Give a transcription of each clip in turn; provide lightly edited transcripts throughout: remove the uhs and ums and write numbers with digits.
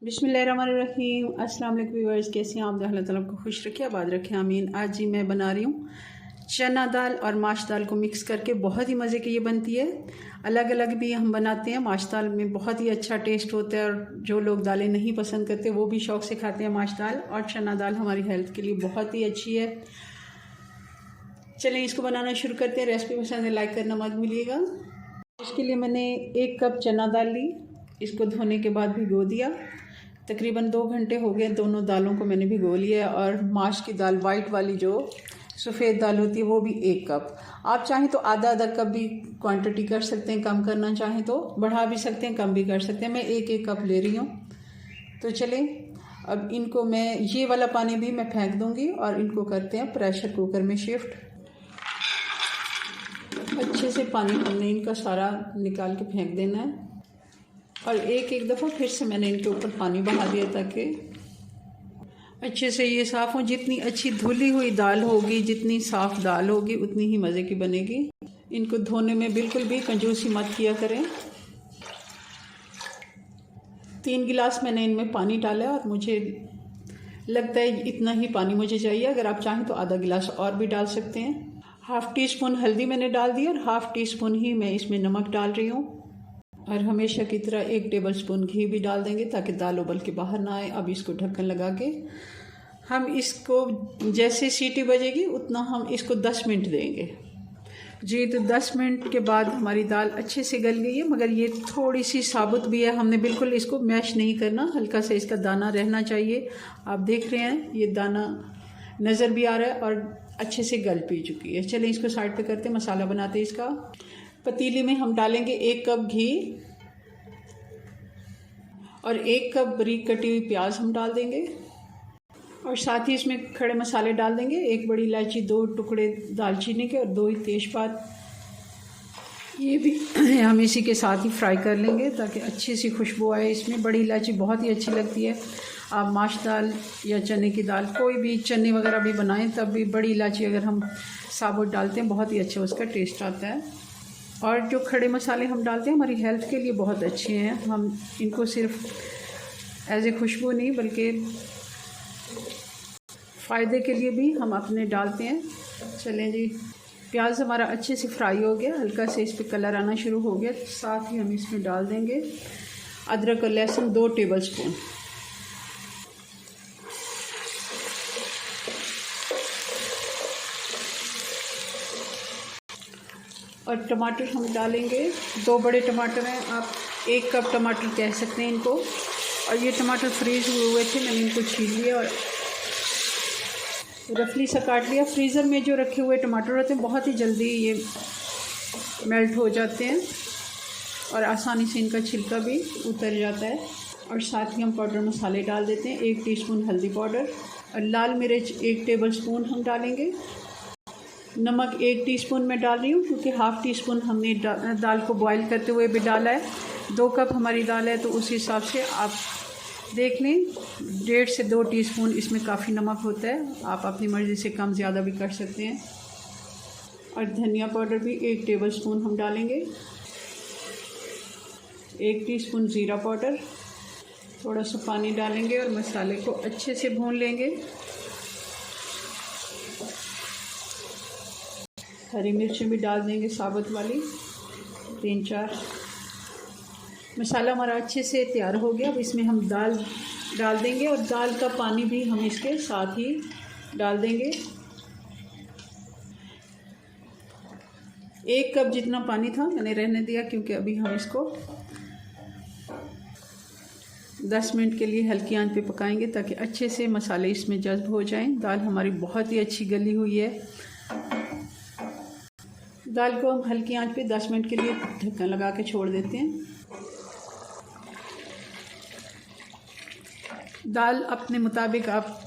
बिस्मिल्लाहिर्रहमानिर्रहीम। अस्सलाम वालेकुम व्यूअर्स, कैसे हैं आप? अल्लाह ताला को खुश रखे, आबाद रखे, आमीन। आज जी मैं बना रही हूँ चना दाल और माश दाल को मिक्स करके, बहुत ही मज़े की ये बनती है। अलग अलग भी हम बनाते हैं। माश दाल में बहुत ही अच्छा टेस्ट होता है और जो लोग दालें नहीं पसंद करते वो भी शौक़ से खाते हैं माश दाल। और चना दाल हमारी हेल्थ के लिए बहुत ही अच्छी है। चलें इसको बनाना शुरू करते हैं। रेसिपी पसंद है लाइक करना मत भूलिएगा। इसके लिए मैंने 1 कप चना दाल ली। इसको धोने के बाद भिगो दिया। तकरीबन 2 घंटे हो गए दोनों दालों को मैंने भिगो लिया। और माश की दाल वाइट वाली जो सफ़ेद दाल होती है वो भी 1 कप। आप चाहें तो आधा आधा कप भी क्वांटिटी कर सकते हैं, कम करना चाहें तो बढ़ा भी सकते हैं, कम भी कर सकते हैं। मैं 1 कप ले रही हूँ। तो चलें अब इनको मैं ये वाला पानी भी मैं फेंक दूँगी और इनको करते हैं प्रेशर कुकर में शिफ्ट। अच्छे से पानी हमने इनका सारा निकाल के फेंक देना है। और एक दफ़ा फिर से मैंने इनके ऊपर पानी बहा दिया ताकि अच्छे से ये साफ़ हो। जितनी अच्छी धुली हुई दाल होगी, जितनी साफ़ दाल होगी, उतनी ही मज़े की बनेगी। इनको धोने में बिल्कुल भी कंजूसी मत किया करें। 3 गिलास मैंने इनमें पानी डाला और मुझे लगता है इतना ही पानी मुझे चाहिए। अगर आप चाहें तो आधा गिलास और भी डाल सकते हैं। हाफ़ टी स्पून हल्दी मैंने डाल दी और हाफ़ टी स्पून ही मैं इसमें नमक डाल रही हूँ। और हमेशा की तरह 1 टेबल स्पून घी भी डाल देंगे ताकि दाल उबल के बाहर ना आए। अब इसको ढक्कन लगा के हम इसको जैसे सीटी बजेगी उतना हम इसको 10 मिनट देंगे जी। तो 10 मिनट के बाद हमारी दाल अच्छे से गल गई है, मगर ये थोड़ी सी साबुत भी है। हमने बिल्कुल इसको मैश नहीं करना, हल्का सा इसका दाना रहना चाहिए। आप देख रहे हैं ये दाना नज़र भी आ रहा है और अच्छे से गल पी चुकी है। चलें इसको साइड पे करते, मसाला बनाते इसका। पतीली में हम डालेंगे 1 कप घी और 1 कप बारीक कटी हुई प्याज हम डाल देंगे। और साथ ही इसमें खड़े मसाले डाल देंगे। 1 बड़ी इलायची, 2 टुकड़े दालचीनी के और 2 ही तेज़पात, ये भी हम इसी के साथ ही फ्राई कर लेंगे ताकि अच्छी सी खुशबू आए इसमें। बड़ी इलायची बहुत ही अच्छी लगती है। आप माश दाल या चने की दाल, कोई भी चने वगैरह भी बनाएं तब भी बड़ी इलायची अगर हम साबुत डालते हैं बहुत ही अच्छा उसका टेस्ट आता है। और जो खड़े मसाले हम डालते हैं हमारी हेल्थ के लिए बहुत अच्छे हैं। हम इनको सिर्फ एज ए खुशबू नहीं बल्कि फ़ायदे के लिए भी हम अपने डालते हैं। चलें जी, प्याज हमारा अच्छे से फ्राई हो गया, हल्का से इस पर कलर आना शुरू हो गया। साथ ही हम इसमें डाल देंगे अदरक और लहसुन 2 टेबल स्पून। और टमाटर हम डालेंगे, 2 बड़े टमाटर हैं, आप 1 कप टमाटर कह सकते हैं इनको। और ये टमाटर फ्रीज़ हुए थे, मैंने इनको छील लिया और रफली सा काट लिया। फ्रीज़र में जो रखे हुए टमाटर होते हैं बहुत ही जल्दी ये मेल्ट हो जाते हैं और आसानी से इनका छिलका भी उतर जाता है। और साथ ही हम पाउडर मसाले डाल देते हैं। 1 टीस्पून हल्दी पाउडर और लाल मिर्च 1 टेबल स्पून हम डालेंगे। नमक 1 टीस्पून मैं डाल रही हूँ क्योंकि हाफ़ टी स्पून हमने दाल को बॉईल करते हुए भी डाला है। 2 कप हमारी दाल है तो उस हिसाब से आप देख लें, 1.5 से 2 टीस्पून इसमें काफ़ी नमक होता है। आप अपनी मर्ज़ी से कम ज़्यादा भी कर सकते हैं। और धनिया पाउडर भी 1 टेबल स्पून हम डालेंगे। 1 टीस्पून ज़ीरा पाउडर, थोड़ा सा पानी डालेंगे और मसाले को अच्छे से भून लेंगे। हरी मिर्चें भी डाल देंगे साबुत वाली 3-4। मसाला हमारा अच्छे से तैयार हो गया। अब इसमें हम दाल डाल देंगे और दाल का पानी भी हम इसके साथ ही डाल देंगे। 1 कप जितना पानी था मैंने रहने दिया क्योंकि अभी हम इसको 10 मिनट के लिए हल्की आंच पे पकाएंगे ताकि अच्छे से मसाले इसमें जज़्ब हो जाएं। दाल हमारी बहुत ही अच्छी गली हुई है। दाल को हम हल्की आंच पे 10 मिनट के लिए ढक्कन लगा के छोड़ देते हैं। दाल अपने मुताबिक आप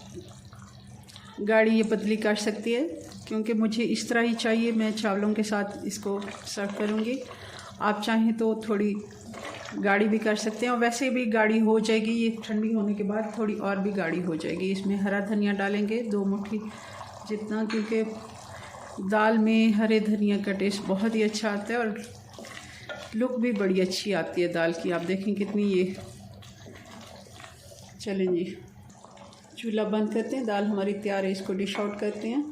गाढ़ी या पतली कर सकती है, क्योंकि मुझे इस तरह ही चाहिए। मैं चावलों के साथ इसको सर्व करूँगी। आप चाहें तो थोड़ी गाढ़ी भी कर सकते हैं और वैसे भी गाढ़ी हो जाएगी। ये ठंडी होने के बाद थोड़ी और भी गाढ़ी हो जाएगी। इसमें हरा धनिया डालेंगे 2 मुट्ठी जितना, क्योंकि दाल में हरे धनिया का टेस्ट बहुत ही अच्छा आता है और लुक भी बड़ी अच्छी आती है दाल की। आप देखें कितनी ये चलें जी, चूल्हा बंद करते हैं। दाल हमारी तैयार है, इसको डिश आउट करते हैं।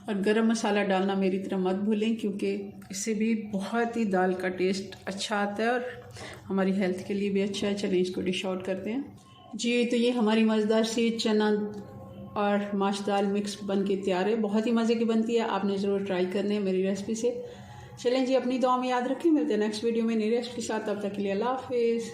और गरम मसाला डालना मेरी तरह मत भूलें, क्योंकि इससे भी बहुत ही दाल का टेस्ट अच्छा आता है और हमारी हेल्थ के लिए भी अच्छा है। चलें इसको डिश आउट करते हैं जी। तो ये हमारी मज़ेदार सी चना और माश दाल मिक्स बन के तैयार है। बहुत ही मज़े की बनती है, आपने ज़रूर ट्राई करने हैं मेरी रेसिपी से। चलें जी, अपनी दुआ में याद रखें। मिलते हैं नेक्स्ट वीडियो में नई रेसिपी के साथ। तब तक के लिए अल्लाह हाफिज़।